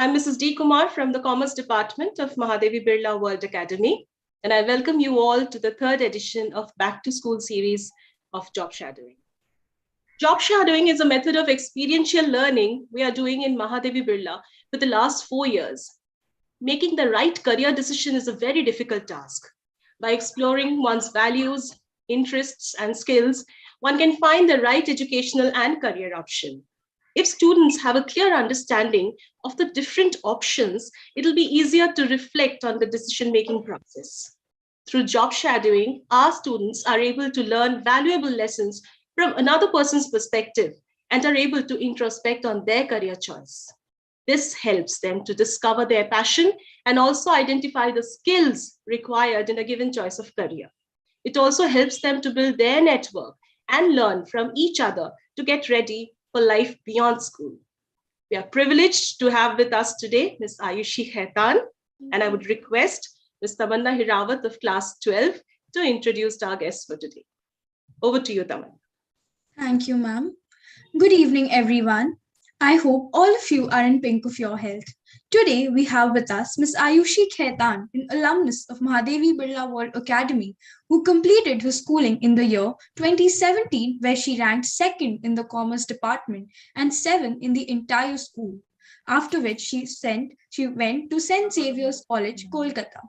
I'm Mrs. D. Kumar from the Commerce Department of Mahadevi Birla World Academy, and I welcome you all to the third edition of Back to School series of Job Shadowing. Job shadowing is a method of experiential learning we are doing in Mahadevi Birla for the last 4 years. Making the right career decision is a very difficult task. By exploring one's values, interests, and skills, one can find the right educational and career option. If students have a clear understanding of the different options, it'll be easier to reflect on the decision-making process. Through job shadowing, our students are able to learn valuable lessons from another person's perspective and are able to introspect on their career choice. This helps them to discover their passion and also identify the skills required in a given choice of career. It also helps them to build their network and learn from each other to get ready for life beyond school. We are privileged to have with us today Ms. AYUSHI KHAITAN, and I would request Ms. Tamanna Hirawat of class 12 to introduce our guests for today. Over to you, Tamanna. Thank you, ma'am. Good evening, everyone. I hope all of you are in pink of your health. Today, we have with us Ms. AYUSHI KHAITAN, an alumnus of Mahadevi Birla World Academy, who completed her schooling in the year 2017, where she ranked second in the Commerce Department and 7th in the entire school. After which she went to St. Xavier's College, Kolkata.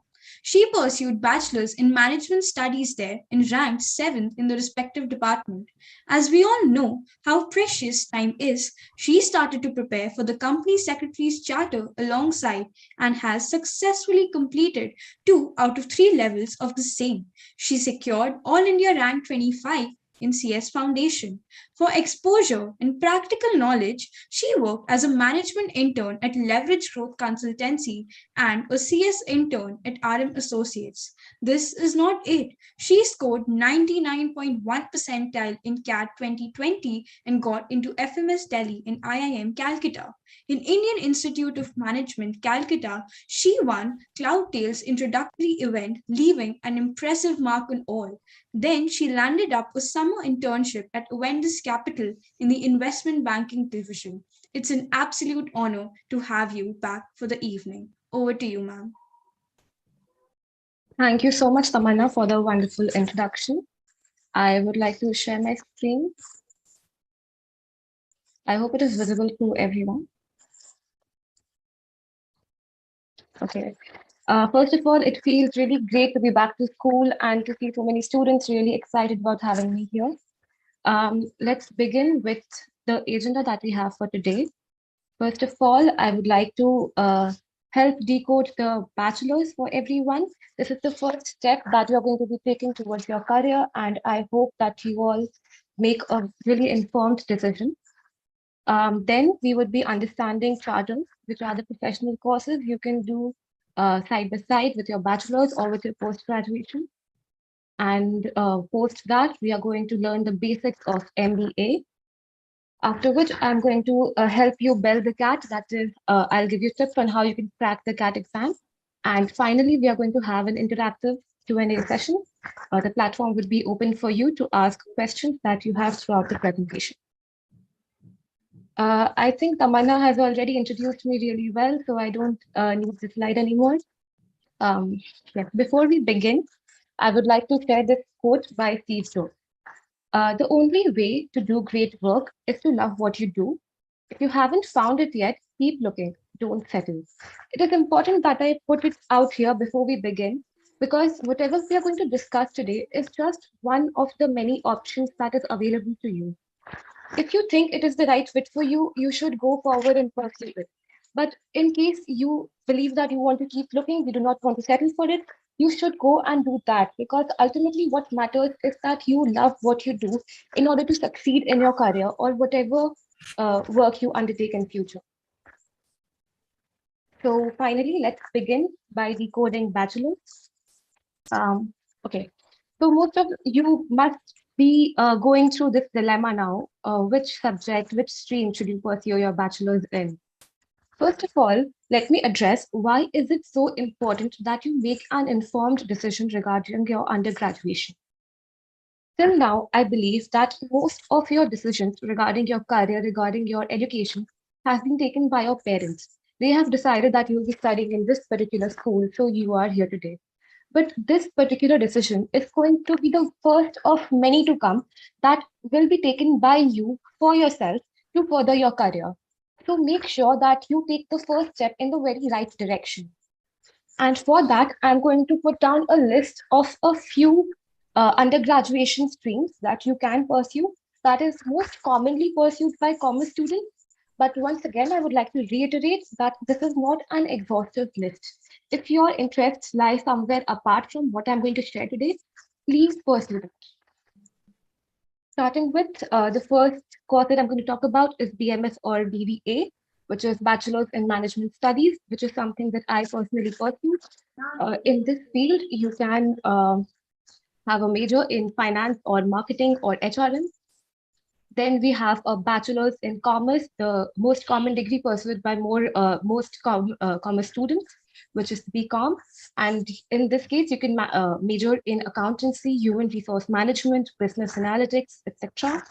She pursued bachelor's in management studies there and ranked 7th in the respective department. As we all know how precious time is, she started to prepare for the company secretary's charter alongside and has successfully completed 2 out of 3 levels of the same. She secured All India Rank 25 in CS Foundation. For exposure and practical knowledge, she worked as a management intern at Leverage Growth Consultancy and a CS intern at RM Associates. This is not it. She scored 99.1 percentile in C.A.T 2020 and got into FMS Delhi and IIM Calcutta. In Indian Institute of Management, Calcutta, she won Cloudtail's introductory event, leaving an impressive mark on all. Then she landed up a summer internship at Avendus Capital in the investment banking division. It's an absolute honor to have you back for the evening. Over to you, ma'am. Thank you so much, Tamanna, for the wonderful introduction. I would like to share my screen. I hope it is visible to everyone. Okay. First of all, it feels really great to be back to school and to see so many students really excited about having me here. Let's begin with the agenda that we have for today. First of all, I would like to help decode the bachelor's for everyone. This is the first step that you're going to be taking towards your career, and I hope that you all make a really informed decision. Then we would be understanding charters, which are the professional courses you can do side by side with your bachelor's or with your post-graduation. And post that, we are going to learn the basics of MBA. After which, I'm going to help you build the C.A.T. That is, I'll give you tips on how you can crack the C.A.T. exam. And finally, we are going to have an interactive Q&A session. The platform will be open for you to ask questions that you have throughout the presentation. I think Tamanna has already introduced me really well, so I don't need the slide anymore. Before we begin, I would like to share this quote by Steve Jobs. The only way to do great work is to love what you do. If you haven't found it yet, keep looking, don't settle. It is important that I put it out here before we begin, because whatever we are going to discuss today is just one of the many options that is available to you. If you think it is the right fit for you, you should go forward and pursue it. But in case you believe that you want to keep looking, you do not want to settle for it, you should go and do that, because ultimately what matters is that you love what you do in order to succeed in your career or whatever work you undertake in future. So finally, let's begin by decoding bachelor's. Okay, so most of you must be going through this dilemma now. Which subject, which stream should you pursue your bachelor's in? First of all, let me address why is it so important that you make an informed decision regarding your undergraduation. Till now, I believe that most of your decisions regarding your career, regarding your education, has been taken by your parents. They have decided that you'll be studying in this particular school, so you are here today. But this particular decision is going to be the first of many to come that will be taken by you for yourself to further your career. So make sure that you take the first step in the very right direction. And for that, I'm going to put down a list of a few undergraduation streams that you can pursue that is most commonly pursued by commerce students. But once again, I would like to reiterate that this is not an exhaustive list. If your interests lie somewhere apart from what I'm going to share today, please pursue it. Starting with the first course that I'm going to talk about is BMS or BBA, which is Bachelor's in Management Studies, which is something that I personally pursue. In this field, you can have a major in finance or marketing or HRM. Then we have a bachelor's in commerce, the most common degree pursued by commerce students, which is BCom. And in this case, you can major in accountancy, human resource management, business analytics, etc.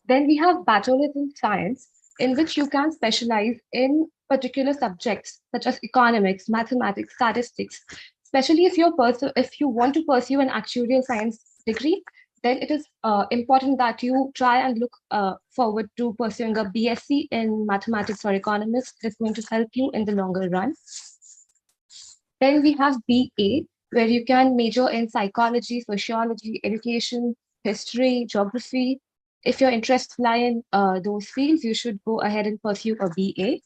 Then we have bachelor's in science, in which you can specialize in particular subjects such as economics, mathematics, statistics. Especially if if you want to pursue an actuarial science degree, then it is important that you try and look forward to pursuing a BSc in mathematics or economics. That's going to help you in the longer run. Then we have BA, where you can major in psychology, sociology, education, history, geography. If your interests lie in those fields, you should go ahead and pursue a BA.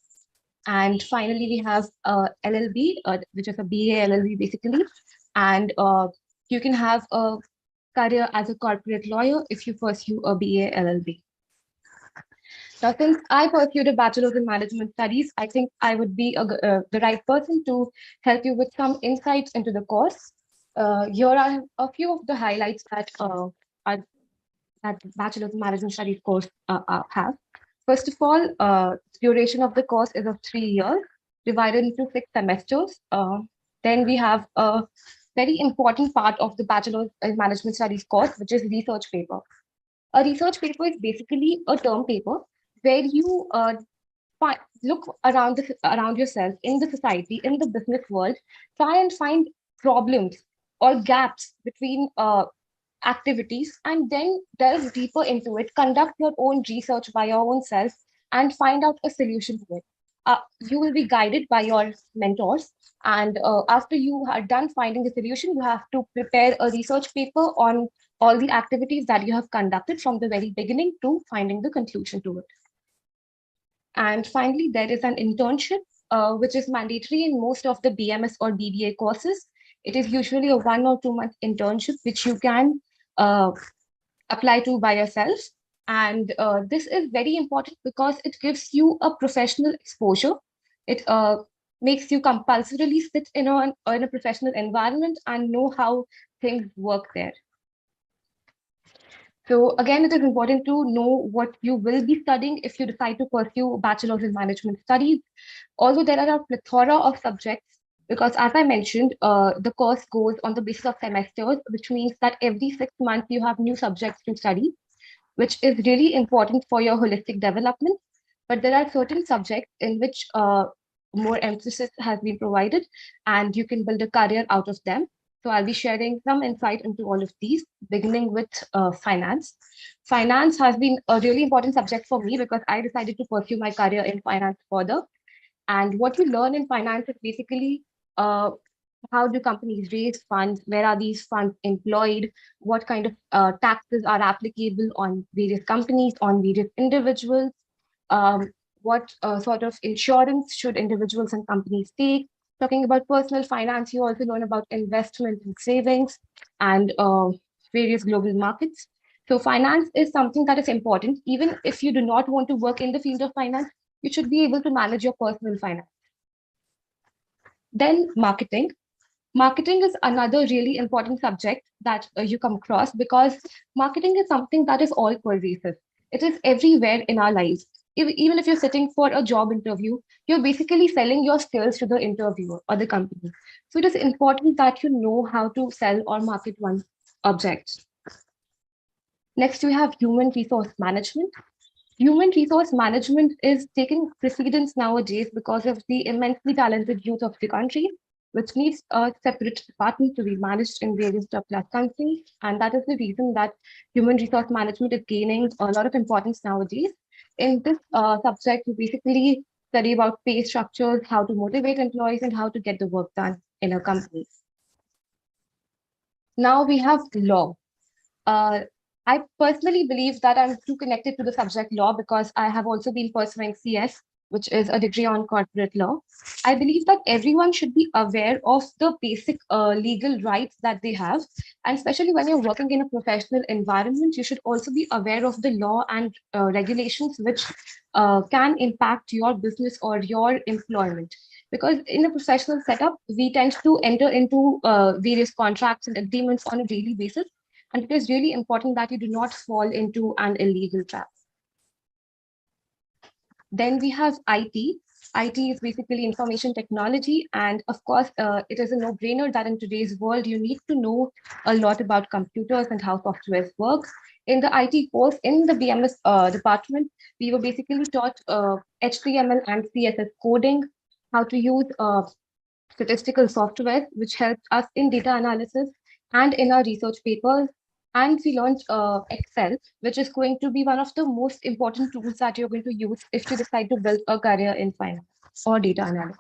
And finally, we have LLB, which is a BA LLB basically. And you can have a career as a corporate lawyer if you pursue a BA LLB. Now, since I pursued a bachelor's in management studies, I think I would be the right person to help you with some insights into the course. Here are a few of the highlights that that bachelor's in management studies course have. First of all, duration of the course is of 3 years, divided into 6 semesters. Then we have a very important part of the Bachelor's in Management Studies course, which is research paper. A research paper is basically a term paper where you look around yourself in the society, in the business world, try and find problems or gaps between activities, and then delve deeper into it, conduct your own research by your own self, and find out a solution to it. You will be guided by your mentors, and after you are done finding the solution, you have to prepare a research paper on all the activities that you have conducted from the very beginning to finding the conclusion to it. And finally, there is an internship, which is mandatory in most of the BMS or BBA courses. It is usually a 1 or 2 month internship, which you can apply to by yourself. And this is very important because it gives you a professional exposure. It makes you compulsorily sit in a professional environment and know how things work there. So again, it is important to know what you will be studying if you decide to pursue bachelor's in management studies. Although there are a plethora of subjects, because as I mentioned, the course goes on the basis of semesters, which means that every 6 months you have new subjects to study, which is really important for your holistic development. But there are certain subjects in which more emphasis has been provided, and you can build a career out of them. So I'll be sharing some insight into all of these, beginning with finance. Finance has been a really important subject for me because I decided to pursue my career in finance further. And what you learn in finance is basically how do companies raise funds, where are these funds employed, what kind of taxes are applicable on various companies, on various individuals, what sort of insurance should individuals and companies take. Talking about personal finance, you also learn about investment and savings and various global markets. So finance is something that is important. Even if you do not want to work in the field of finance, you should be able to manage your personal finance. Then marketing. Marketing is another really important subject that you come across because marketing is something that is all pervasive. It is everywhere in our lives. Even if you're sitting for a job interview, you're basically selling your skills to the interviewer or the company. So it is important that you know how to sell or market one's object. Next, we have human resource management. Human resource management is taking precedence nowadays because of the immensely talented youth of the country, which needs a separate department to be managed in various top-class countries. And that is the reason that human resource management is gaining a lot of importance nowadays. In this subject, we basically study about pay structures, how to motivate employees, and how to get the work done in a company. Now we have law. Uh, I personally believe that I'm too connected to the subject law because I have also been pursuing CS, which is a degree on corporate law. I believe that everyone should be aware of the basic legal rights that they have. And especially when you're working in a professional environment, you should also be aware of the law and regulations which can impact your business or your employment. Because in a professional setup, we tend to enter into various contracts and agreements on a daily basis. And it is really important that you do not fall into an illegal trap. Then we have IT. IT is basically information technology. And of course, it is a no-brainer that in today's world, you need to know a lot about computers and how software works. In the IT course, in the BMS department, we were basically taught HTML and CSS coding, how to use statistical software, which helped us in data analysis and in our research papers. And we launched Excel, which is going to be one of the most important tools that you're going to use if you decide to build a career in finance or data analysis.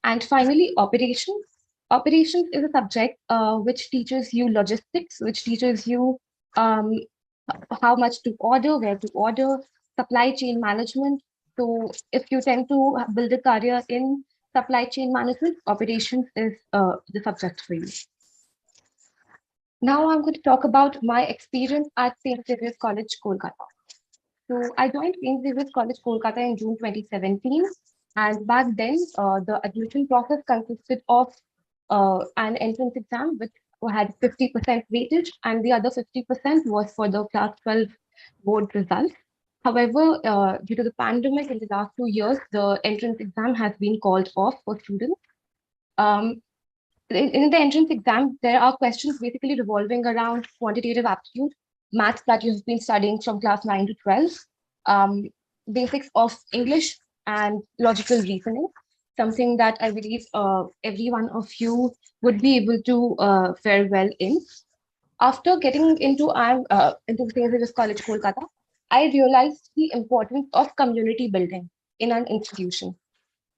And finally, operations. Operations is a subject which teaches you logistics, which teaches you um, how much to order, where to order, supply chain management. So if you tend to build a career in supply chain management, operations is the subject for you. Now I'm going to talk about my experience at St. Xavier's College, Kolkata. So I joined St. Xavier's College, Kolkata in June 2017. And back then, the admission process consisted of an entrance exam, which had 50% weightage, and the other 50% was for the class 12 board results. However, due to the pandemic in the last 2 years, the entrance exam has been called off for students. Um, in the entrance exam, there are questions basically revolving around quantitative aptitude, maths that you've been studying from class 9 to 12, um, basics of English and logical reasoning, something that I believe every one of you would be able to fare well in. After getting into St. Xavier's College, Kolkata, I realized the importance of community building in an institution.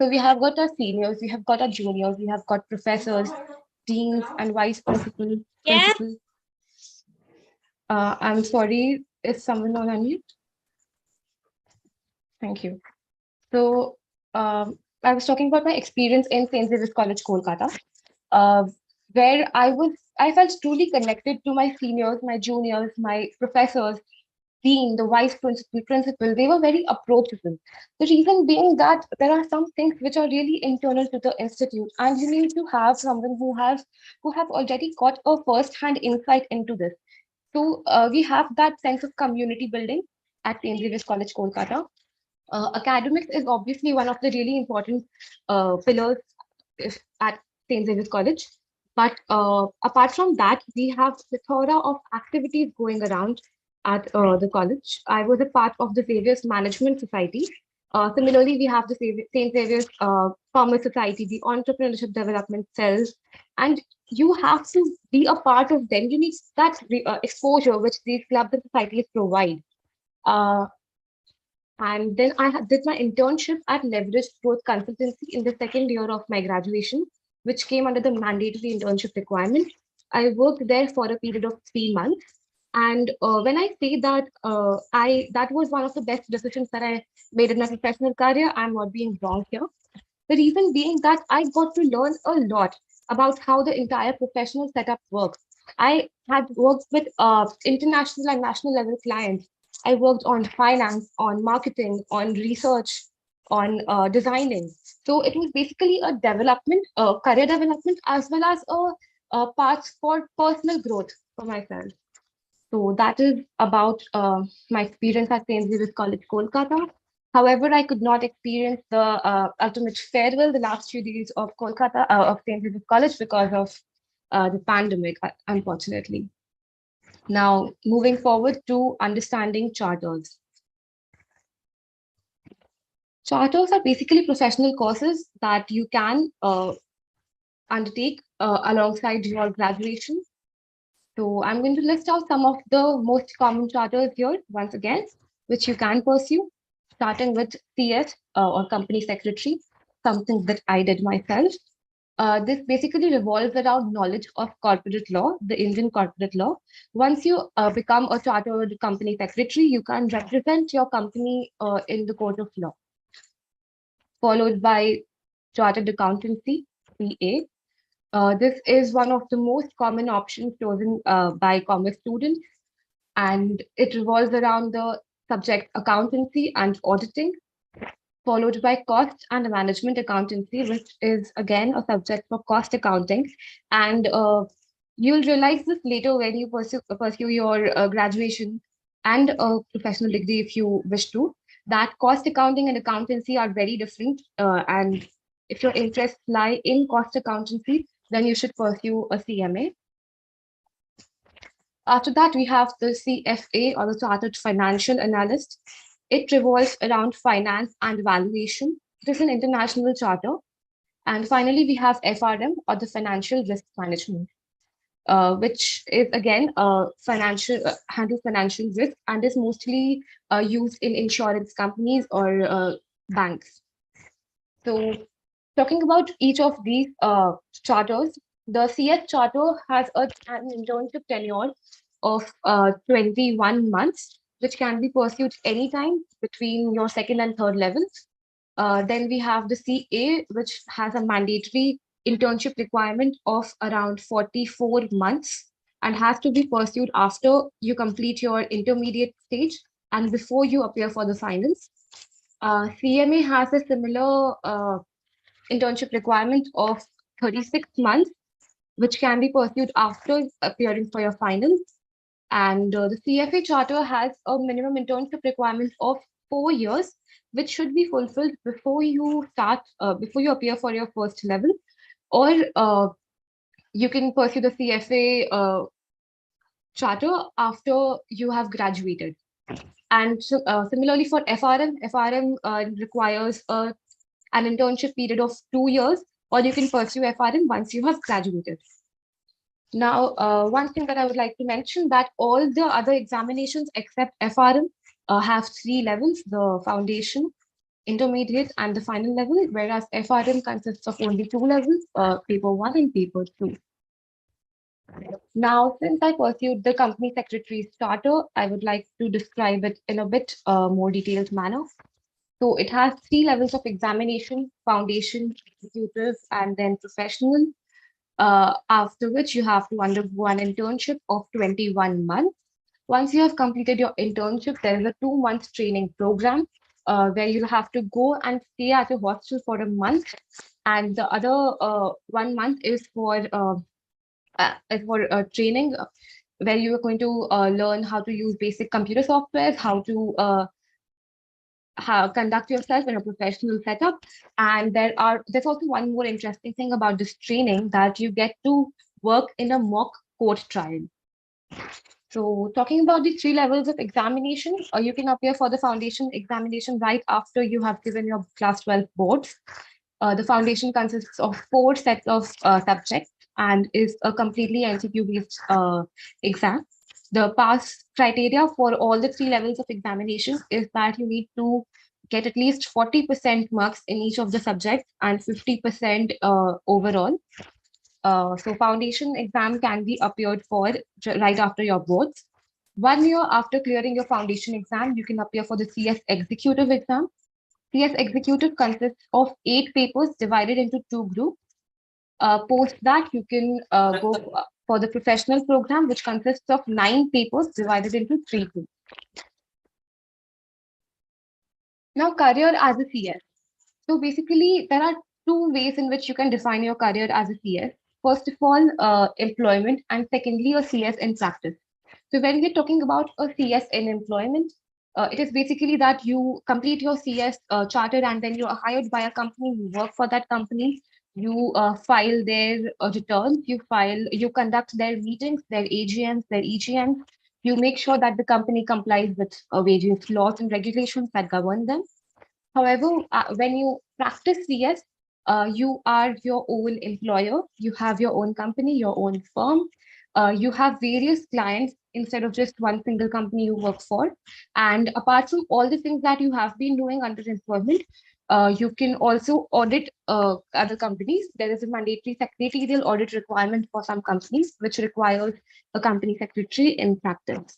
So we have got our seniors, we have got our juniors, we have got professors, deans, and vice principal. I'm sorry, is someone on unmute? Thank you. So I was talking about my experience in St. Xavier's College, Kolkata, where I felt truly connected to my seniors, my juniors, my professors, dean, the vice principal, they were very approachable. The reason being that there are some things which are really internal to the institute, and you need to have someone who have already got a first-hand insight into this. So we have that sense of community building at St. Xavier's College, Kolkata. Academics is obviously one of the really important pillars at St. Xavier's College. But apart from that, we have a plethora of activities going around at the college. I was a part of the Xavier's Management Society. Similarly, we have the St. Xavier's Commerce Society, the Entrepreneurship Development Cells, and you have to be a part of them. You need that exposure which these clubs and societies provide. And then did my internship at Leveraged Growth Consultancy in the second year of my graduation, which came under the mandatory internship requirement. I worked there for a period of 3 months. And when I say that that was one of the best decisions that I made in my professional career, I'm not being wrong here. The reason being that I got to learn a lot about how the entire professional setup works. I had worked with international and national level clients. I worked on finance, on marketing, on research, on designing. So it was basically a development, career development, as well as a path for personal growth for myself. So that is about my experience at St. Xavier's College, Kolkata. However, I could not experience the ultimate farewell the last few days of Kolkata, of St. Xavier's College because of the pandemic, unfortunately. Now, moving forward to understanding charters. Charters are basically professional courses that you can undertake alongside your graduation. So I'm going to list out some of the most common charters here once again, which you can pursue, starting with CS or company secretary, something that I did myself. This basically revolves around knowledge of corporate law, the Indian corporate law. Once you become a chartered company secretary, you can represent your company in the court of law, followed by chartered accountancy, CA. This is one of the most common options chosen by commerce students, and it revolves around the subject accountancy and auditing, followed by cost and management accountancy, which is again a subject for cost accounting. And you'll realize this later when you pursue your graduation and a professional degree if you wish to, that cost accounting and accountancy are very different. And if your interests lie in cost accountancy, then you should pursue a CMA. After that, we have the CFA or the Chartered Financial Analyst. It revolves around finance and valuation. It is an international charter. And finally, we have FRM or the Financial Risk Management, which is again handles financial risk and is mostly used in insurance companies or banks. So talking about each of these charters, the CS charter has an internship tenure of 21 months, which can be pursued anytime between your second and third levels. Then we have the CA, which has a mandatory internship requirement of around 44 months and has to be pursued after you complete your intermediate stage and before you appear for the finals. CMA has a similar internship requirement of 36 months, which can be pursued after appearing for your finals. And the CFA charter has a minimum internship requirement of 4 years, which should be fulfilled before you before you appear for your first level, or you can pursue the CFA charter after you have graduated. And so, similarly for FRM requires an internship period of 2 years, or you can pursue FRM once you have graduated. Now, one thing that I would like to mention that all the other examinations except FRM have 3 levels, the foundation, intermediate, and the final level, whereas FRM consists of only 2 levels, paper 1 and paper 2. Now, since I pursued the company secretary charter, I would like to describe it in a bit more detailed manner. So it has 3 levels of examination: foundation, executive, and then professional. After which you have to undergo an internship of 21 months. Once you have completed your internship, there is a 2-month training program where you'll have to go and stay at a hostel for a month. And the other 1 month is for training where you are going to learn how to use basic computer software, how to conduct yourself in a professional setup. And there's also one more interesting thing about this training, that you get to work in a mock court trial. So talking about the 3 levels of examination, you can appear for the foundation examination right after you have given your class 12 boards. The foundation consists of 4 sets of subjects and is a completely MCQ-based exam. The pass criteria for all the 3 levels of examination is that you need to get at least 40% marks in each of the subjects and 50% overall. So foundation exam can be appeared for right after your boards. 1 year after clearing your foundation exam, you can appear for the CS executive exam. CS executive consists of 8 papers divided into 2 groups. Post that, you can go for the professional program, which consists of 9 papers divided into 3 groups. Now, career as a CS. So basically, there are 2 ways in which you can define your career as a CS. First of all, employment, and secondly, a CS in practice. So when we're talking about a CS in employment, it is basically that you complete your CS charter and then you are hired by a company, you work for that company, you file their returns, you conduct their meetings, their AGMs, their EGMs, you make sure that the company complies with various laws and regulations that govern them. However, when you practice CS, you are your own employer. You have your own company, your own firm. You have various clients instead of just one single company you work for. And apart from all the things that you have been doing under employment, you can also audit other companies. There is a mandatory secretarial audit requirement for some companies, which requires a company secretary in practice.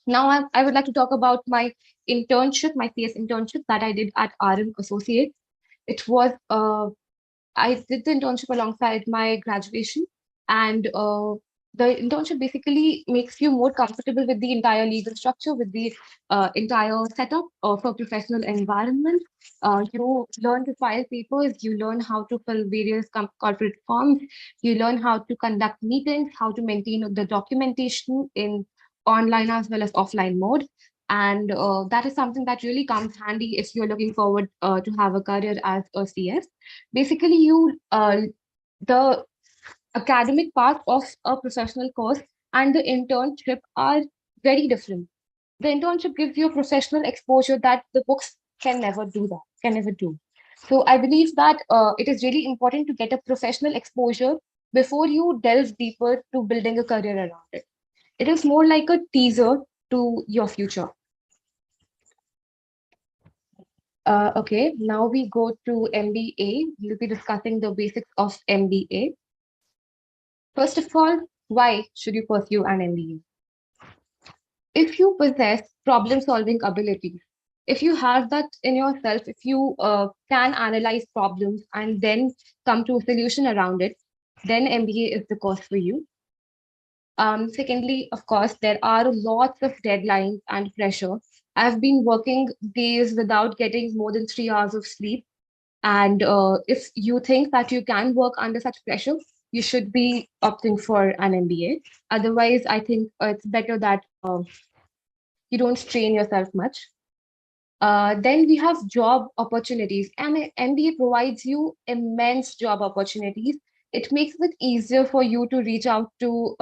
Now, I would like to talk about my internship, my CS internship that I did at RM Associates. It was, I did the internship alongside my graduation, and the internship basically makes you more comfortable with the entire legal structure, with the entire setup of a professional environment. You learn to file papers, you learn how to fill various corporate forms, you learn how to conduct meetings, how to maintain the documentation in online as well as offline mode. And that is something that really comes handy if you're looking forward to have a career as a CS. Basically, the academic part of a professional course and the internship are very different. The internship gives you a professional exposure that the books can never do that, can never do. So I believe that it is really important to get a professional exposure before you delve deeper to building a career around it. It is more like a teaser to your future. Okay, now we go to MBA. We'll be discussing the basics of MBA. First of all, why should you pursue an MBA? If you possess problem-solving abilities, if you have that in yourself, if you can analyze problems and then come to a solution around it, then MBA is the course for you. Secondly, of course, there are lots of deadlines and pressure. I've been working days without getting more than 3 hours of sleep. And if you think that you can work under such pressure, you should be opting for an MBA. Otherwise, I think it's better that you don't strain yourself much. Then we have job opportunities, and MBA provides you immense job opportunities. It makes it easier for you to reach out to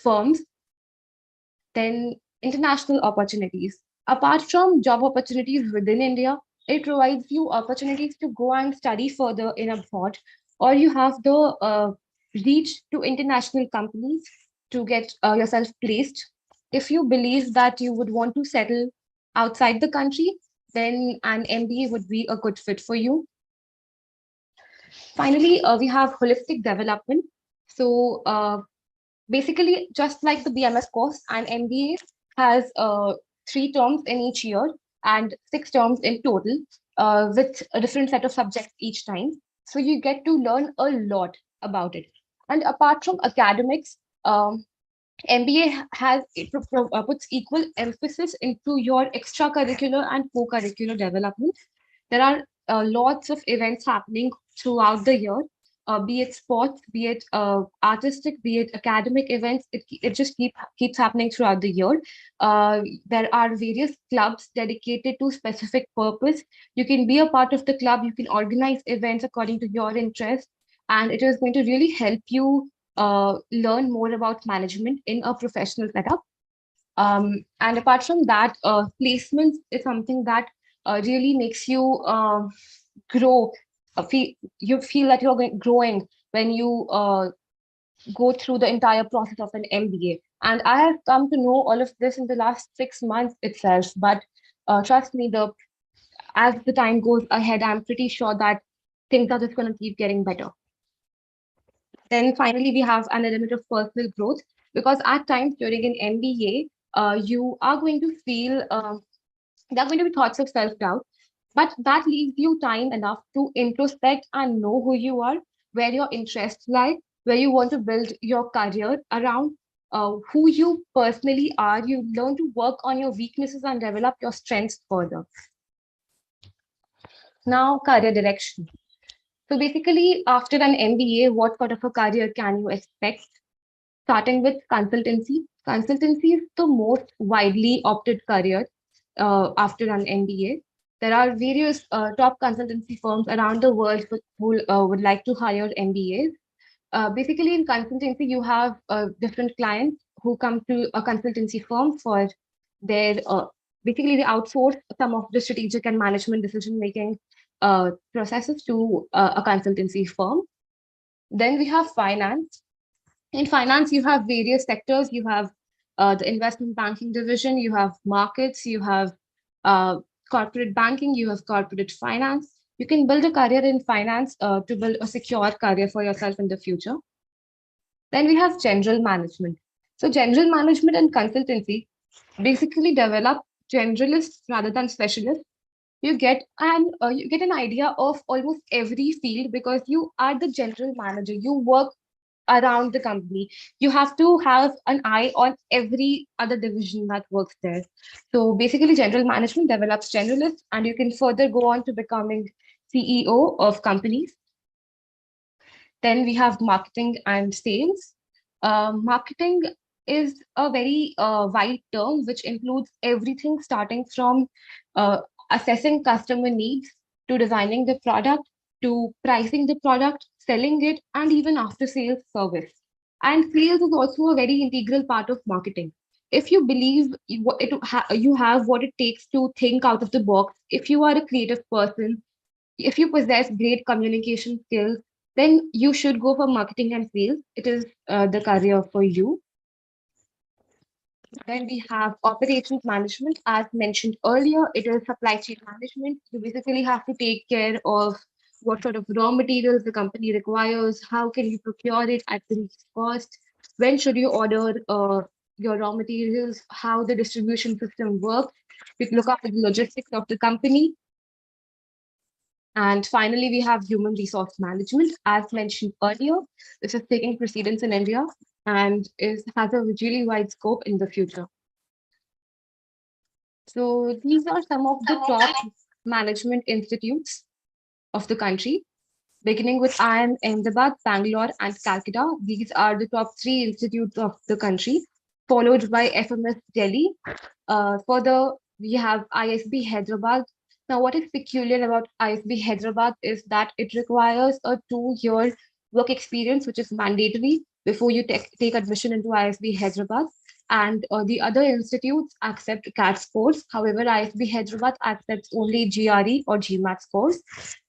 firms. Then international opportunities. Apart from job opportunities within India, it provides you opportunities to go and study further in abroad, or you have the reach to international companies to get yourself placed. If you believe that you would want to settle outside the country, then an MBA would be a good fit for you. Finally, we have holistic development. So basically, just like the BMS course, an MBA has 3 terms in each year and 6 terms in total, with a different set of subjects each time. So you get to learn a lot about it. And apart from academics, MBA puts equal emphasis into your extracurricular and co-curricular development. There are lots of events happening throughout the year, be it sports, be it artistic, be it academic events. It just keeps happening throughout the year. There are various clubs dedicated to specific purpose. You can be a part of the club. You can organize events according to your interest, and it is going to really help you learn more about management in a professional setup. And apart from that, placements is something that really makes you grow. You feel that you're growing when you go through the entire process of an MBA. And I have come to know all of this in the last 6 months itself. But trust me, as the time goes ahead, I'm pretty sure that things are just going to keep getting better. Then finally, we have an element of personal growth, because at times during an MBA, you are going to feel there are going to be thoughts of self-doubt, but that leaves you time enough to introspect and know who you are, where your interests lie, where you want to build your career around, who you personally are. You learn to work on your weaknesses and develop your strengths further. Now, career direction. So basically, after an MBA, what sort of a career can you expect? Starting with consultancy. Consultancy is the most widely opted career after an MBA. There are various top consultancy firms around the world who would like to hire MBAs. Basically, in consultancy, you have different clients who come to a consultancy firm for their basically they outsource some of the strategic and management decision making processes to a consultancy firm. Then we have finance. In finance, you have various sectors. You have the investment banking division, you have markets, you have uh, corporate banking, you have corporate finance. You can build a career in finance to build a secure career for yourself in the future. Then we have general management. So general management and consultancy basically develop generalists rather than specialists. You get an idea of almost every field because you are the general manager. You work around the company. You have to have an eye on every other division that works there. So basically, general management develops generalists, and you can further go on to becoming CEO of companies. Then we have marketing and sales. Marketing is a very wide term which includes everything starting from uh, assessing customer needs to designing the product to pricing the product, selling it, and even after sales service. And sales is also a very integral part of marketing. If you believe you have what it takes to think out of the box, if you are a creative person, if you possess great communication skills, then you should go for marketing and sales. It is the career for you. Then we have operations management. As mentioned earlier, it is supply chain management. You basically have to take care of what sort of raw materials the company requires, how can you procure it at the least cost, when should you order your raw materials, how the distribution system works. You look after the logistics of the company. And finally, we have human resource management. As mentioned earlier, this is taking precedence in India and has a really wide scope in the future. So these are some of the top management institutes of the country, beginning with IIM Ahmedabad, Bangalore, and Calcutta. These are the top 3 institutes of the country, followed by FMS Delhi. Further, we have ISB Hyderabad. Now, what is peculiar about ISB Hyderabad is that it requires a 2-year work experience, which is mandatory before you take admission into ISB Hyderabad. And the other institutes accept CAT scores. However, ISB Hyderabad accepts only GRE or GMAT scores.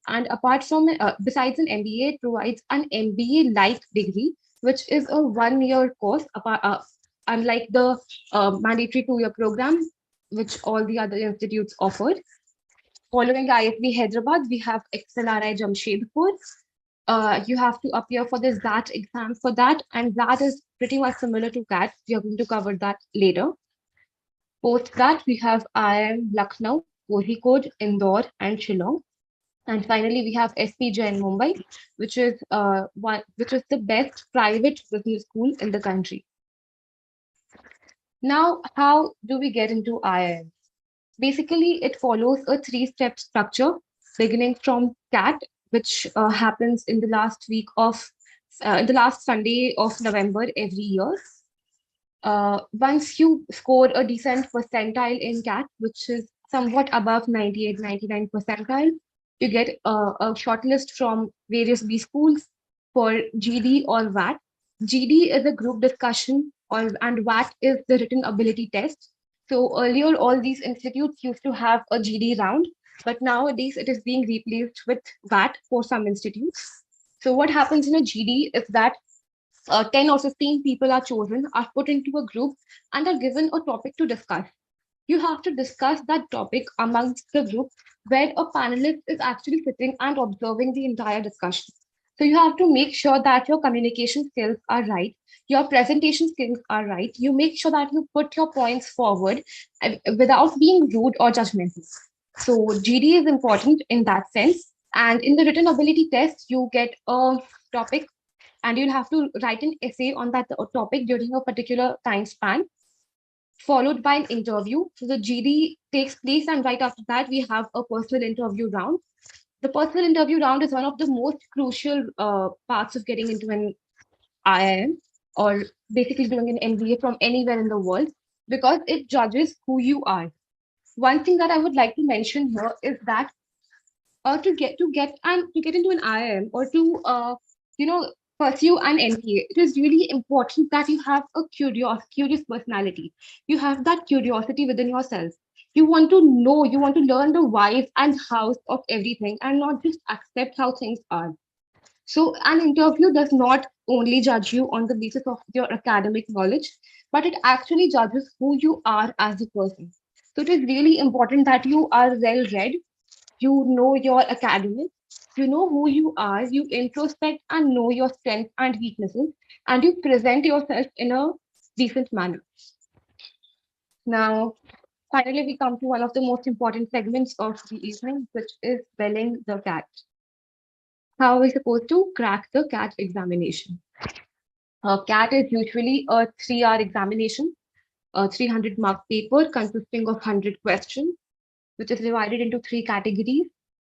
And apart from, besides an MBA, it provides an MBA-like degree, which is a 1-year course, unlike the mandatory 2-year program, which all the other institutes offered. Following ISB Hyderabad, we have XLRI Jamshedpur. You have to appear for the ZAT exam for that, and that is pretty much similar to CAT. We are going to cover that later. Post that, we have IIM Lucknow, Kozhikode, Indore, and Shillong. And finally, we have SPJ in Mumbai, which is the best private business school in the country. Now, how do we get into IIM? Basically, it follows a 3-step structure, beginning from CAT, which happens in the last Sunday of November every year. Once you score a decent percentile in CAT, which is somewhat above 98, 99 percentile, you get a shortlist from various B schools for GD or VAT. GD is a group discussion, and VAT is the written ability test. So earlier, all these institutes used to have a GD round, but nowadays it is being replaced with VAT for some institutes. So what happens in a GD is that 10 or 15 people are chosen, are put into a group, and are given a topic to discuss. You have to discuss that topic amongst the group where a panelist is actually sitting and observing the entire discussion. So you have to make sure that your communication skills are right, your presentation skills are right. You make sure that you put your points forward without being rude or judgmental. So GD is important in that sense. And in the written ability test, you get a topic and you'll have to write an essay on that topic during a particular time span, followed by an interview. So the GD takes place, and right after that, we have a personal interview round. The personal interview round is one of the most crucial parts of getting into an IIM or basically doing an MBA from anywhere in the world, because it judges who you are. One thing that I would like to mention here is that to get into an IIM or to pursue an MBA, it is really important that you have a curious personality. You have that curiosity within yourself. You want to know, you want to learn the whys and hows of everything and not just accept how things are. So, an interview does not only judge you on the basis of your academic knowledge, but it actually judges who you are as a person. So, it is really important that you are well read, you know your academics, you know who you are, you introspect and know your strengths and weaknesses, and you present yourself in a decent manner. Now, finally, we come to one of the most important segments of the evening, which is spelling the cat. How are we supposed to crack the CAT examination? A CAT is usually a 3-hour examination, a 300-mark paper consisting of 100 questions, which is divided into 3 categories.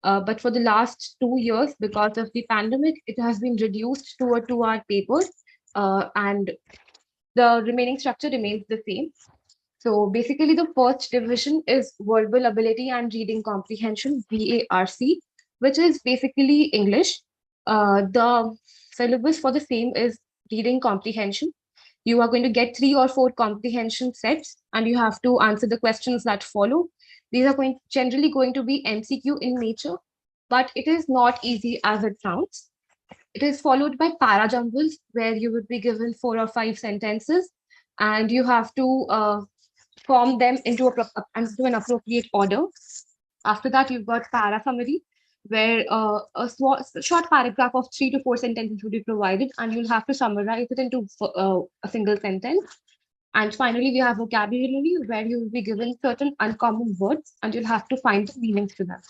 But for the last 2 years, because of the pandemic, it has been reduced to a 2-hour paper, and the remaining structure remains the same. So basically, the first division is verbal ability and reading comprehension, VARC, which is basically English. The syllabus for the same is reading comprehension. You are going to get 3 or 4 comprehension sets, and you have to answer the questions that follow. These are generally going to be MCQ in nature, but it is not easy as it sounds. It is followed by para jumbles, where you would be given 4 or 5 sentences, and you have to form them into an appropriate order. After that, you've got para summary, where short paragraph of 3 to 4 sentences will be provided, and you'll have to summarize it into a single sentence. And finally, we have vocabulary, where you will be given certain uncommon words, and you'll have to find the meanings to them.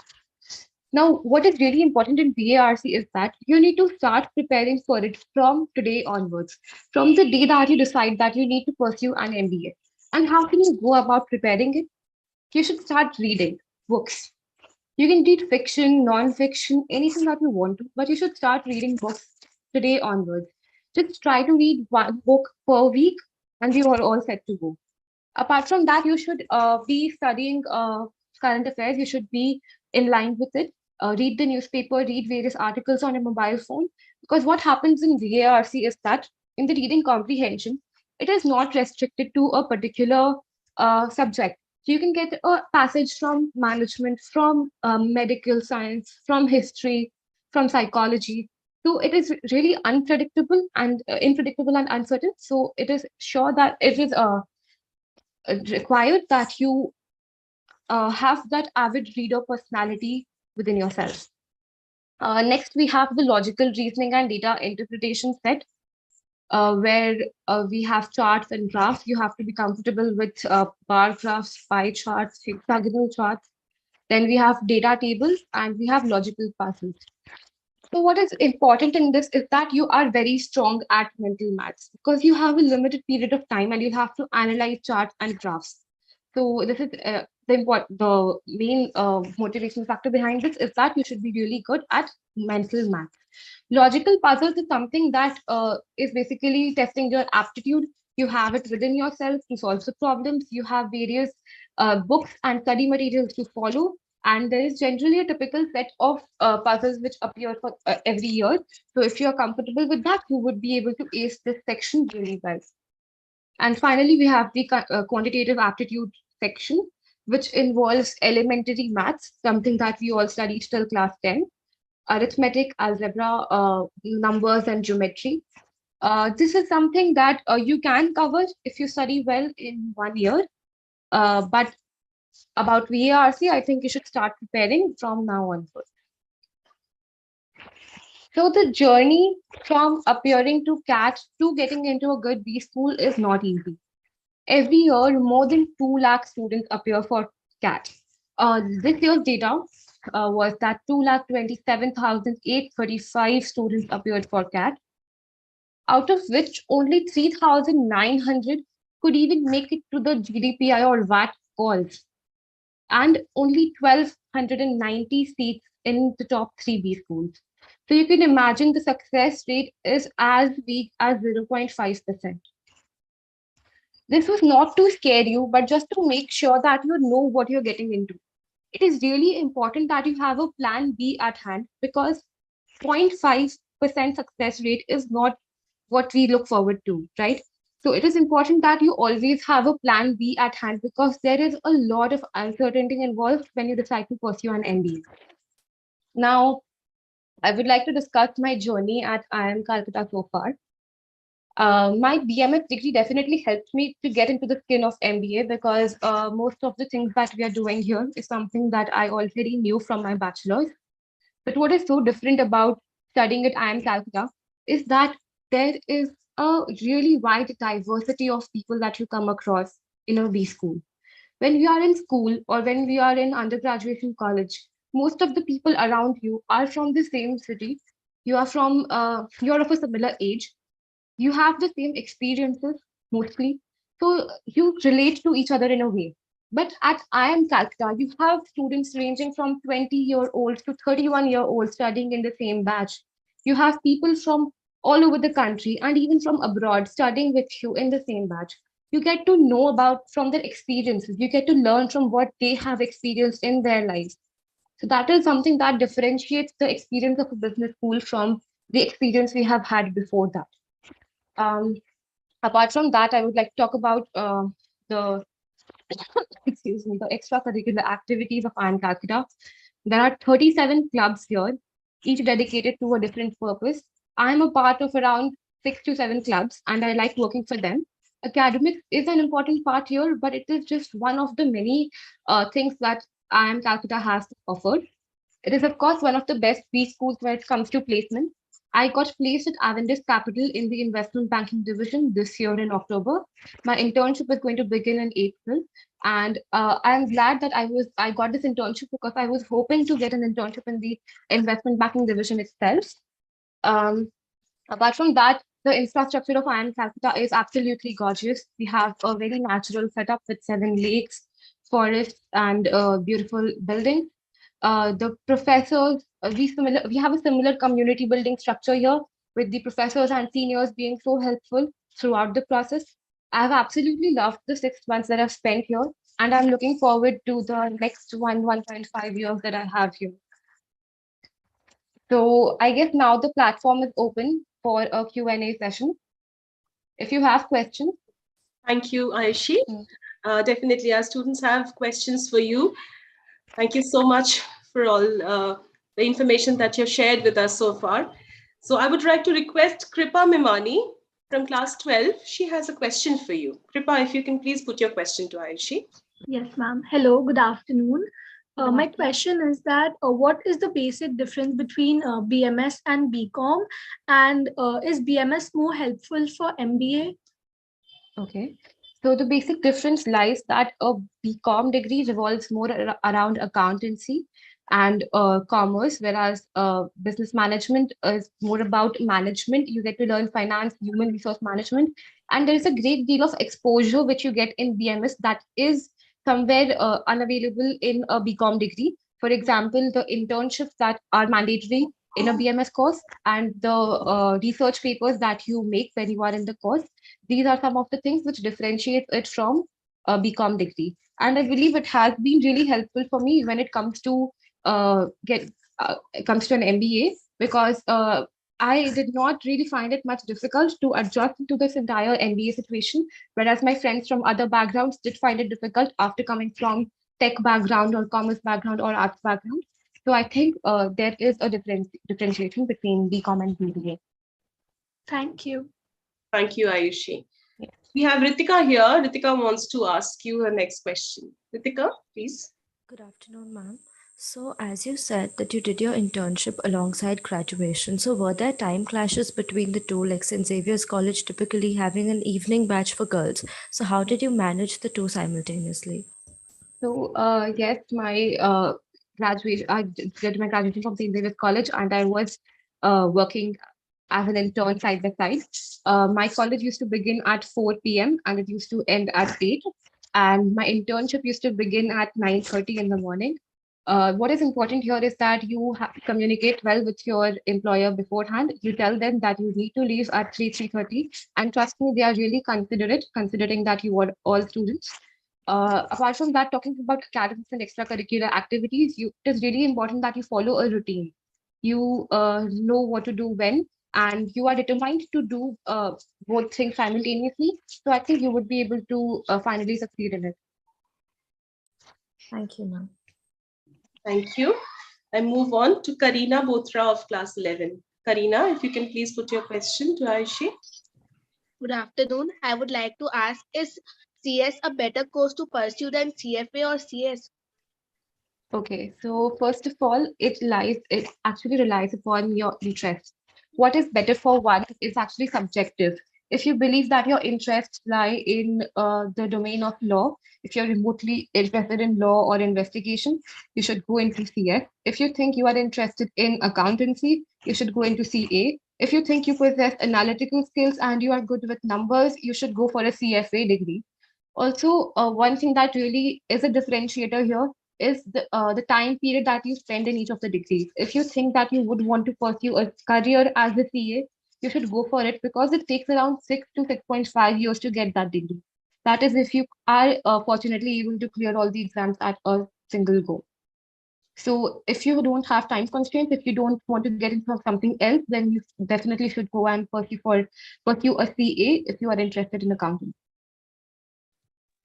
Now, what is really important in VARC is that you need to start preparing for it from today onwards, from the day that you decide that you need to pursue an MBA. And how can you go about preparing it? You should start reading books. You can read fiction, non-fiction, anything that you want to, but you should start reading books today onwards. Just try to read 1 book per week, and you are all set to go. Apart from that, you should be studying current affairs. You should be in line with it. Read the newspaper, read various articles on your mobile phone. Because what happens in VARC is that in the reading comprehension, it is not restricted to a particular subject. So you can get a passage from management, from medical science, from history, from psychology. So it is really unpredictable and uncertain. So it is sure that it is required that you have that avid reader personality within yourself. Next, we have the logical reasoning and data interpretation set, where we have charts and graphs. You have to be comfortable with bar graphs, pie charts, hexagonal charts. Then we have data tables and we have logical puzzles. So what is important in this is that you are very strong at mental maths because you have a limited period of time and you'll have to analyze charts and graphs. So this is the main motivation factor behind this is that you should be really good at mental math. Logical puzzles is something that is basically testing your aptitude. You have it within yourself to solve the problems. You have various books and study materials to follow. And there is generally a typical set of puzzles which appear for every year. So if you're comfortable with that, you would be able to ace this section really well. And finally, we have the quantitative aptitude section, which involves elementary maths, something that we all studied till class 10, arithmetic, algebra, numbers, and geometry. This is something that you can cover if you study well in 1 year. But about VARC, I think you should start preparing from now onwards. So the journey from appearing to CAT to getting into a good B school is not easy. Every year, more than 2 lakh students appear for CAT. This year's data was that 2,27,835 students appeared for CAT, out of which only 3,900 could even make it to the GDPI or VAT calls, and only 1,290 seats in the top 3 B schools. So you can imagine the success rate is as weak as 0.5%. This was not to scare you, but just to make sure that you know what you're getting into. It is really important that you have a plan B at hand because 0.5% success rate is not what we look forward to, right? So it is important that you always have a plan B at hand because there is a lot of uncertainty involved when you decide to pursue an MBA. Now, I would like to discuss my journey at IIM Calcutta so far. My BMS degree definitely helped me to get into the skin of MBA because most of the things that we are doing here is something that I already knew from my bachelor's. But what is so different about studying at IIM Calcutta is that there is a really wide diversity of people that you come across in a B school. When we are in school or when we are in undergraduate college, most of the people around you are from the same city. You're of a similar age, you have the same experiences mostly, so you relate to each other in a way. But at IIM Calcutta, you have students ranging from 20-year-olds to 31-year-olds studying in the same batch. You have people from all over the country and even from abroad studying with you in the same batch. You get to know about from their experiences. You get to learn from what they have experienced in their lives. So that is something that differentiates the experience of a business school from the experience we have had before that. Um, Apart from that, I would like to talk about the excuse me, the extracurricular activities of IIM Calcutta. There are 37 clubs here, each dedicated to a different purpose. I'm a part of around 6 to 7 clubs, and I like working for them. Academics is an important part here, but it is just one of the many things that IIM Calcutta has offered. It is, of course, one of the best B schools when it comes to placement. I got placed at Avendus Capital in the investment banking division this year in October. My internship is going to begin in April, and I'm glad that I got this internship because I was hoping to get an internship in the investment banking division itself. Um, Apart from that, the infrastructure of IIM Calcutta is absolutely gorgeous. We have a very natural setup with 7 lakes, forests, and beautiful buildings. The professors, we have a similar community building structure here with the professors and seniors being so helpful throughout the process. I've absolutely loved the 6 months that I've spent here, and I'm looking forward to the next 1.5 years that I have here. So I guess now the platform is open for a Q&A session. If you have questions. Thank you, Ayushi. Definitely, our students have questions for you. Thank you so much for all the information that you've shared with us so far. So I would like to request Kripa Mimani from class 12. She has a question for you. Kripa, if you can please put your question to Ayushi. Yes, ma'am. Hello, good afternoon. My question is that what is the basic difference between BMS and BCom, and is BMS more helpful for MBA? Okay. So the basic difference lies that a BCom degree revolves more around accountancy and commerce, whereas business management is more about management. You get to learn finance, human resource management, and there is a great deal of exposure which you get in BMS that is somewhere unavailable in a BCom degree. For example, the internships that are mandatory in a BMS course and the research papers that you make when you are in the course, these are some of the things which differentiate it from a BCom degree. And I believe it has been really helpful for me when it comes to an MBA because I did not really find it much difficult to adjust to this entire MBA situation, whereas my friends from other backgrounds did find it difficult after coming from tech background or commerce background or arts background. So I think there is a differentiation between BCom and BBA. Thank you. Thank you, Ayushi. Yes. We have Ritika here. Ritika wants to ask you her next question. Ritika, please. Good afternoon, ma'am. So, as you said that you did your internship alongside graduation, so were there time clashes between the two, like St. Xavier's College typically having an evening batch for girls? So, how did you manage the two simultaneously? So, yes, my graduation, I did my graduation from St. Xavier's College, and I was working as an intern side by side. My college used to begin at 4 p.m. and it used to end at 8. And my internship used to begin at 9:30 in the morning. What is important here is that you communicate well with your employer beforehand. You tell them that you need to leave at 3:30, and trust me, they are really considerate, considering that you are all students. Apart from that, talking about academics and extracurricular activities, it is really important that you follow a routine. You know what to do when, and you are determined to do both things simultaneously, so I think you would be able to finally succeed in it. Thank you, ma'am. Thank you. I move on to Karina Bothra of class 11. Karina, if you can please put your question to Ayushi. Good afternoon. I would like to ask, is CS a better course to pursue than CFA or CS? Okay, so first of all, it actually relies upon your interest. What is better for one is actually subjective. If you believe that your interests lie in the domain of law, if you're remotely interested in law or investigation, you should go into CS. If you think you are interested in accountancy, you should go into CA. If you think you possess analytical skills and you are good with numbers, you should go for a CFA degree. Also, one thing that really is a differentiator here is the time period that you spend in each of the degrees. If you think that you would want to pursue a career as a CA, you should go for it because it takes around 6 to 6.5 years to get that degree. That is if you are fortunately able to clear all the exams at a single go. So if you don't have time constraints, if you don't want to get into something else, then you definitely should go and pursue a CA if you are interested in accounting.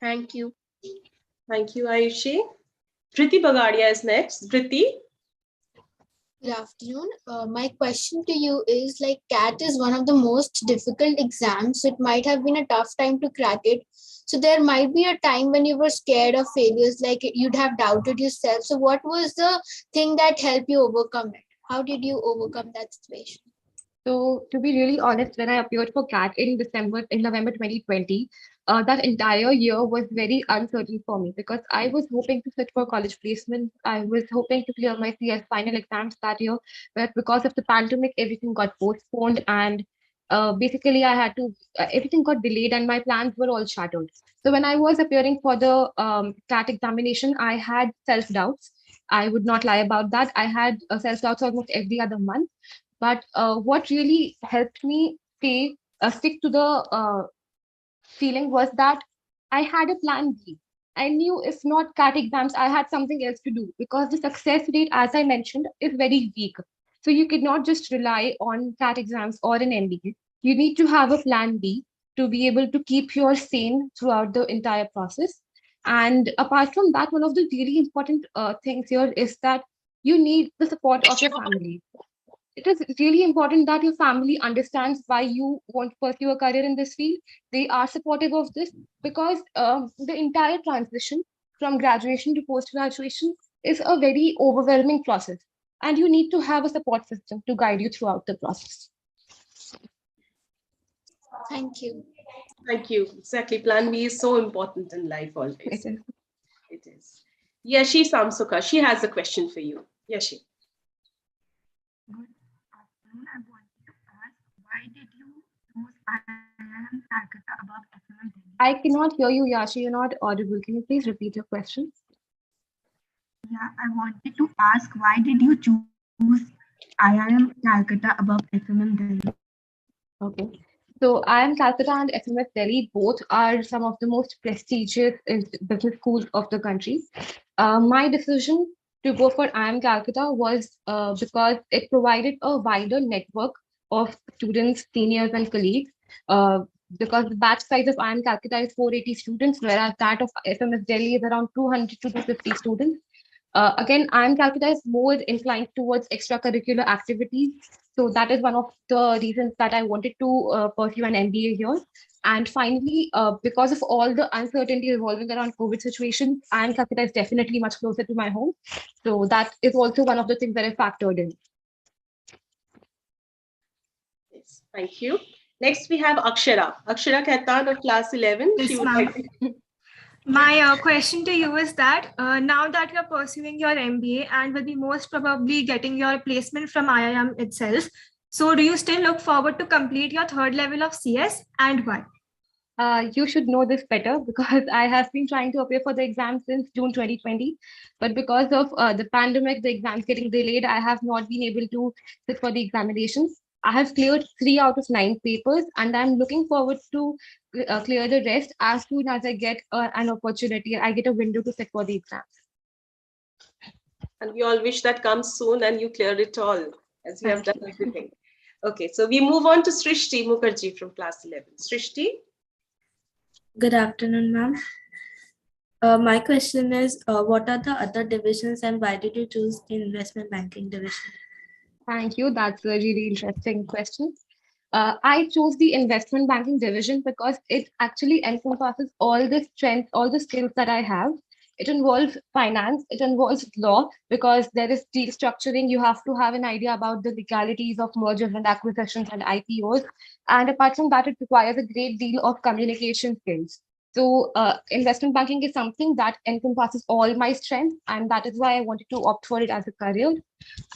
Thank you. Thank you, Ayushi. Dhriti Bagadia is next. Dhriti. Good afternoon. My question to you is like CAT is one of the most difficult exams. So it might have been a tough time to crack it. So there might be a time when you were scared of failures, like you'd have doubted yourself. So what was the thing that helped you overcome it? How did you overcome that situation? So to be really honest, when I appeared for CAT in November 2020, that entire year was very uncertain for me because I was hoping to sit for college placement. I was hoping to clear my CS final exams that year, but because of the pandemic, everything got postponed and basically I had to, everything got delayed and my plans were all shattered. So when I was appearing for the CAT examination, I had self-doubts. I would not lie about that. I had self-doubts almost every other month. But what really helped me stick to the feeling was that I had a plan B. I knew if not CAT exams, I had something else to do because the success rate, as I mentioned, is very weak. So you could not just rely on CAT exams or an MBA. You need to have a plan B to be able to keep your sane throughout the entire process. And apart from that, one of the really important things here is that you need the support of your family. It is really important that your family understands why you want to pursue a career in this field. They are supportive of this because the entire transition from graduation to post graduation is a very overwhelming process, and you need to have a support system to guide you throughout the process. Thank you. Thank you. Exactly. Plan B is so important in life always. It is. It is. Yashi Samsuka, she has a question for you. Yashi. Good afternoon. I wanted to ask, why did you choose IIM Calcutta above FML Delhi? I cannot hear you, Yashi. You're not audible. Can you please repeat your question? Yeah, I wanted to ask, why did you choose IIM Calcutta above FML Delhi? Okay. So IIM Calcutta and FMS Delhi both are some of the most prestigious business schools of the country. My decision to go for IIM Calcutta was because it provided a wider network of students, seniors, and colleagues. Because the batch size of IIM Calcutta is 480 students, whereas that of FMS Delhi is around 200 to 250 students. Again, IIM Calcutta is more inclined towards extracurricular activities. So that is one of the reasons that I wanted to pursue an MBA here. And finally, because of all the uncertainty revolving around COVID situation, IIM Calcutta is definitely much closer to my home. So that is also one of the things that I factored in. Yes, thank you. Next, we have Akshara. Akshara KHAITAN of class 11. Yes, She would ma'am. like to... My question to you is that now that you're pursuing your MBA and will be most probably getting your placement from IIM itself, so do you still look forward to complete your third level of CS, and why? You should know this better because I have been trying to appear for the exam since June 2020. But because of the pandemic, the exams getting delayed, I have not been able to sit for the examinations. I have cleared 3 out of 9 papers, and I'm looking forward to clear the rest as soon as I get an opportunity. I get a window to sit for the exams. And we all wish that comes soon and you clear it all as you have done everything. Okay, so we move on to Srishti Mukherjee from class 11. Srishti? Good afternoon, ma'am. My question is, what are the other divisions and why did you choose the investment banking division? Thank you. That's a really interesting question. I chose the investment banking division because it actually encompasses all the strengths, all the skills that I have. It involves finance, it involves law, because there is deal structuring. You have to have an idea about the legalities of mergers and acquisitions and IPOs. And apart from that, it requires a great deal of communication skills. So, investment banking is something that encompasses all my strengths, and that is why I wanted to opt for it as a career.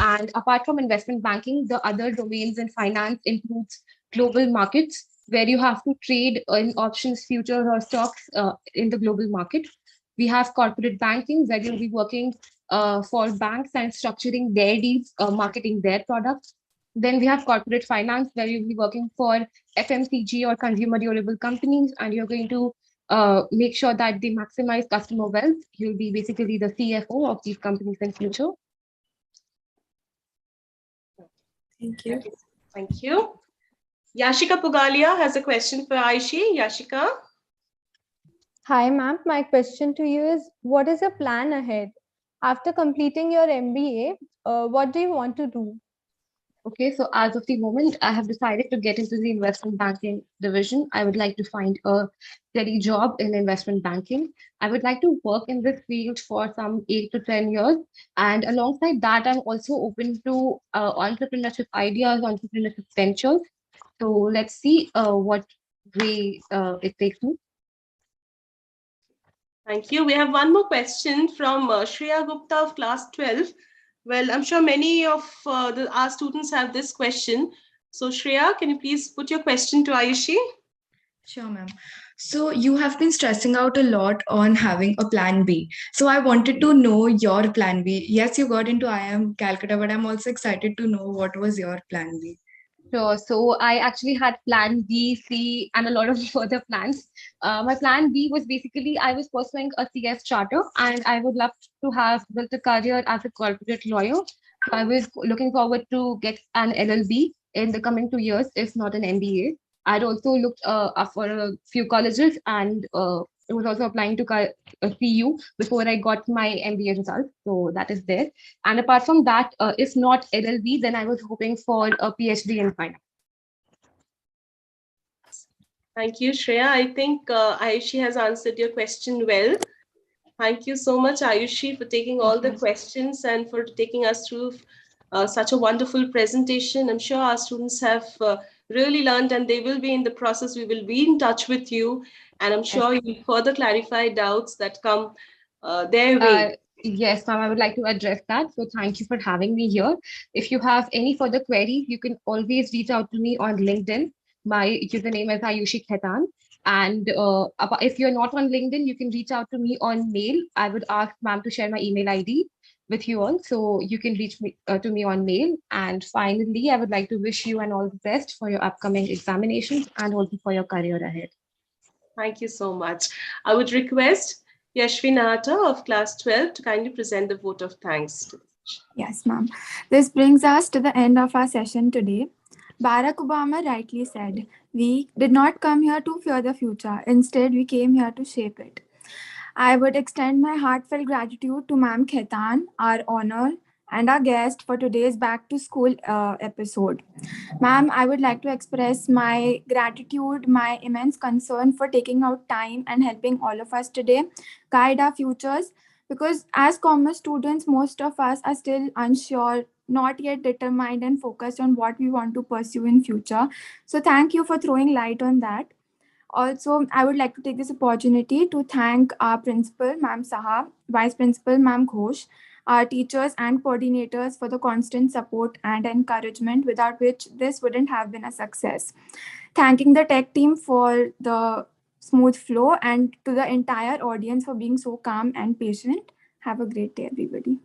And apart from investment banking, the other domains in finance includes global markets, where you have to trade in options, futures, or stocks in the global market. We have corporate banking, where you'll be working for banks and structuring their deals, marketing their products. Then we have corporate finance, where you'll be working for FMCG or consumer durable companies, and you're going to make sure that they maximize customer wealth. You'll be basically the CFO of these companies in future. Thank you. Thank you. Yashika Pugalia has a question for Ayushi. Yashika? Hi, ma'am. My question to you is, what is your plan ahead? After completing your MBA, what do you want to do? Okay, so as of the moment, I have decided to get into the investment banking division. I would like to find a steady job in investment banking. I would like to work in this field for some 8 to 10 years. And alongside that, I'm also open to entrepreneurship ideas, entrepreneurship ventures. So let's see what way it takes me. Thank you. We have one more question from Shreya Gupta of class 12. Well, I'm sure many of our students have this question. So Shreya, can you please put your question to Ayushi? Sure, ma'am. So you have been stressing out a lot on having a plan B. So I wanted to know your plan B. Yes, you got into IIM Calcutta, but I'm also excited to know what was your plan B. Sure. So I actually had plan B, C, and a lot of further plans. My plan B was basically I was pursuing a CS charter, and I would love to have built a career as a corporate lawyer. So I was looking forward to get an LLB in the coming 2 years, if not an MBA. I'd also looked up for a few colleges, and I was also applying to CU before I got my MBA results. So that is there. And apart from that, if not LLB, then I was hoping for a PhD in finance. Thank you, Shreya. I think Ayushi has answered your question well. Thank you so much, Ayushi, for taking all the questions and for taking us through such a wonderful presentation. I'm sure our students have really learned and they will be in the process. We will be in touch with you, and I'm sure you'll further clarify doubts that come their way. Yes, ma'am, I would like to address that. So thank you for having me here. If you have any further queries, you can always reach out to me on LinkedIn. My username is AYUSHI KHAITAN. And if you're not on LinkedIn, you can reach out to me on mail. I would ask ma'am to share my email ID with you all. So you can reach me to me on mail. And finally, I would like to wish you and all the best for your upcoming examinations and also for your career ahead. Thank you so much. I would request Yashvi Nahata of class 12 to kindly present the vote of thanks. Yes, ma'am. This brings us to the end of our session today. Barack Obama rightly said, "We did not come here to fear the future. Instead, we came here to shape it." I would extend my heartfelt gratitude to Ma'am Khaitan, our honor, and our guest for today's Back to School episode. Ma'am, I would like to express my gratitude, my immense concern for taking out time and helping all of us today guide our futures. Because as commerce students, most of us are still unsure, not yet determined and focused on what we want to pursue in future. So thank you for throwing light on that. Also, I would like to take this opportunity to thank our principal, Ma'am Saha, Vice Principal, Ma'am Ghosh, our teachers and coordinators for the constant support and encouragement, without which this wouldn't have been a success. Thanking the tech team for the smooth flow, and to the entire audience for being so calm and patient. Have a great day, everybody.